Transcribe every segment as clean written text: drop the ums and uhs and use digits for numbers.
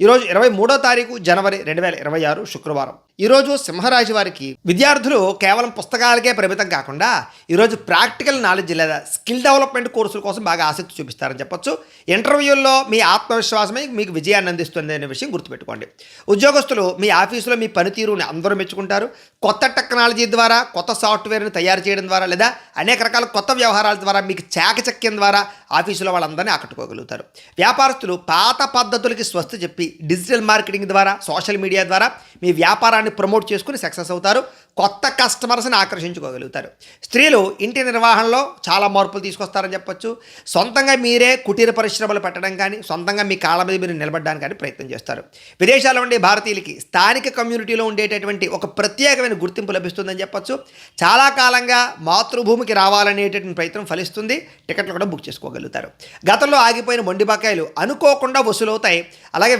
ఈరోజు 23వ తారీఖు జనవరి 2026 శుక్రవారం. ఈరోజు సింహరాశి వారికి విద్యార్థులు కేవలం పుస్తకాలకే పరిమితం కాకుండా ఈరోజు ప్రాక్టికల్ నాలెడ్జ్ లేదా స్కిల్ డెవలప్మెంట్ కోర్సుల కోసం బాగా ఆసక్తి చూపిస్తారని చెప్పొచ్చు. ఇంటర్వ్యూల్లో మీ ఆత్మవిశ్వాసమే మీకు విజయాన్ని అందిస్తుంది అనే విషయం గుర్తుపెట్టుకోండి. ఉద్యోగస్తులు మీ ఆఫీసులో మీ పనితీరుని అందరూ మెచ్చుకుంటారు. కొత్త టెక్నాలజీ ద్వారా, కొత్త సాఫ్ట్వేర్ని తయారు చేయడం ద్వారా లేదా అనేక రకాల కొత్త వ్యవహారాల ద్వారా మీకు చాకచక్యం ద్వారా ఆఫీసులో వాళ్ళందరినీ ఆకట్టుకోగలుగుతారు. వ్యాపారస్తులు పాత పద్ధతులకి స్వస్తి చెప్పి డిజిటల్ మార్కెటింగ్ ద్వారా, సోషల్ మీడియా ద్వారా మీ వ్యాపారాన్ని ప్రమోట్ చేసుకుని సక్సెస్ అవుతారు. కొత్త కస్టమర్స్ని ఆకర్షించుకోగలుగుతారు. స్త్రీలు ఇంటి నిర్వహణలో చాలా మార్పులు తీసుకొస్తారని చెప్పొచ్చు. సొంతంగా మీరే కుటీర పరిశ్రమలు పెట్టడం కానీ, సొంతంగా మీ కాళ్ళ మీద మీరు నిలబడడానికి కానీ ప్రయత్నం చేస్తారు. విదేశాల్లో ఉండే భారతీయులకి స్థానిక కమ్యూనిటీలో ఉండేటటువంటి ఒక ప్రత్యేకమైన గుర్తింపు లభిస్తుందని చెప్పొచ్చు. చాలా కాలంగా మాతృభూమికి రావాలనేటటువంటి ప్రయత్నం ఫలిస్తుంది. టికెట్లు కూడా బుక్ చేసుకోగలుగుతారు. గతంలో ఆగిపోయిన మొండి బకాయిలు అనుకోకుండా వసూలవుతాయి. అలాగే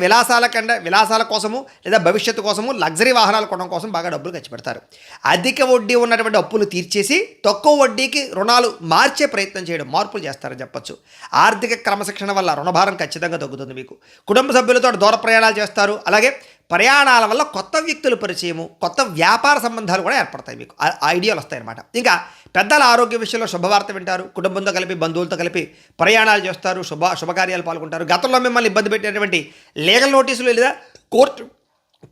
విలాసాల కోసము లేదా భవిష్యత్తు కోసము లగ్జరీ వాహనాలు కొనడం కోసం బాగా డబ్బులు ఖర్చు పెడతారు. అధిక వడ్డీ ఉన్నటువంటి అప్పులు తీర్చేసి తక్కువ వడ్డీకి రుణాలు మార్చే ప్రయత్నం చేయడం, మార్పులు చేస్తారని చెప్పొచ్చు. ఆర్థిక క్రమశిక్షణ వల్ల రుణభారం ఖచ్చితంగా తగ్గుతుంది మీకు. కుటుంబ సభ్యులతో దూర ప్రయాణాలు చేస్తారు. అలాగే ప్రయాణాల వల్ల కొత్త వ్యక్తుల పరిచయము, కొత్త వ్యాపార సంబంధాలు కూడా ఏర్పడతాయి. మీకు ఐడియాలు వస్తాయన్నమాట. ఇంకా పెద్దల ఆరోగ్య విషయంలో శుభవార్త వింటారు. కుటుంబంతో కలిపి, బంధువులతో కలిపి ప్రయాణాలు చేస్తారు. శుభకార్యాలు పాల్గొంటారు. గతంలో మిమ్మల్ని ఇబ్బంది పెట్టినటువంటి లీగల్ నోటీసులు లేదా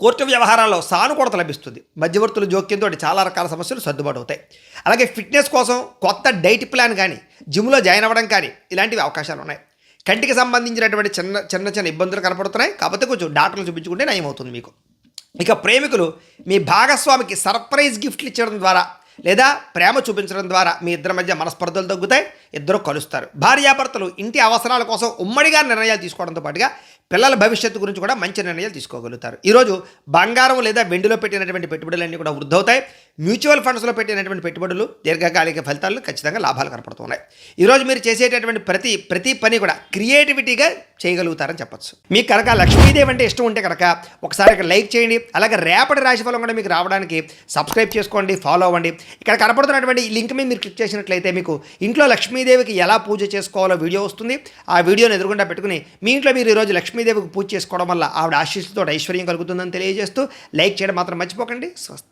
కోర్టు వ్యవహారాల్లో సానుకూలత లభిస్తుంది. మధ్యవర్తుల జోక్యంతో చాలా రకాల సమస్యలు సర్దుబాటు అవుతాయి. అలాగే ఫిట్నెస్ కోసం కొత్త డైట్ ప్లాన్ కానీ, జిమ్లో జాయిన్ అవ్వడం కానీ ఇలాంటివి అవకాశాలు ఉన్నాయి. కంటికి సంబంధించినటువంటి చిన్న ఇబ్బందులు కనపడుతున్నాయి. కాకపోతే కొంచెం డాక్టర్లు చూపించుకుంటే నయం అవుతుంది మీకు. ఇక ప్రేమికులు మీ భాగస్వామికి సర్ప్రైజ్ గిఫ్ట్లు ఇచ్చడం ద్వారా లేదా ప్రేమ చూపించడం ద్వారా మీ ఇద్దరి మధ్య మనస్పర్ధలు తగ్గుతాయి. ఇద్దరు కలుస్తారు. భార్యాభర్తలు ఇంటి అవసరాల కోసం ఉమ్మడిగా నిర్ణయాలు తీసుకోవడంతో పాటుగా పిల్లల భవిష్యత్తు గురించి కూడా మంచి నిర్ణయాలు తీసుకోగలుగుతారు. ఈరోజు బంగారం లేదా వెండిలో పెట్టినటువంటి పెట్టుబడులన్నీ కూడా వృద్ధి అవుతాయి. మ్యూచువల్ ఫండ్స్లో పెట్టినటువంటి పెట్టుబడులు దీర్ఘకాలిక ఫలితాలు ఖచ్చితంగా లాభాలు కనపడుతున్నాయి. ఈరోజు మీరు చేసేటటువంటి ప్రతి పని కూడా క్రియేటివిటీగా చేయగలుగుతారని చెప్పొచ్చు. మీకు కనుక లక్ష్మీదేవి అంటే ఇష్టం ఉంటే కనుక ఒకసారి లైక్ చేయండి. అలాగే రేపటి రాశిఫలం కూడా మీకు రావడానికి సబ్స్క్రైబ్ చేసుకోండి, ఫాలో అవ్వండి. ఇక్కడ కనపడుతున్నటువంటి ఈ లింక్ మీద మీరు క్లిక్ చేసినట్లయితే మీకు ఇంట్లో లక్ష్మీదేవికి ఎలా పూజ చేసుకోవాలో వీడియో వస్తుంది. ఆ వీడియోని ఎదురుగుండా పెట్టుకుని మీ ఇంట్లో మీరు ఈరోజు లక్ష్మీదేవికి పూజ చేసుకోవడం వల్ల ఆవిడ ఆశీస్సుతో ఐశ్వర్యం కలుగుతుందని తెలియజేస్తూ లైక్ చేయడం మాత్రం మర్చిపోకండి. స్వస్తి.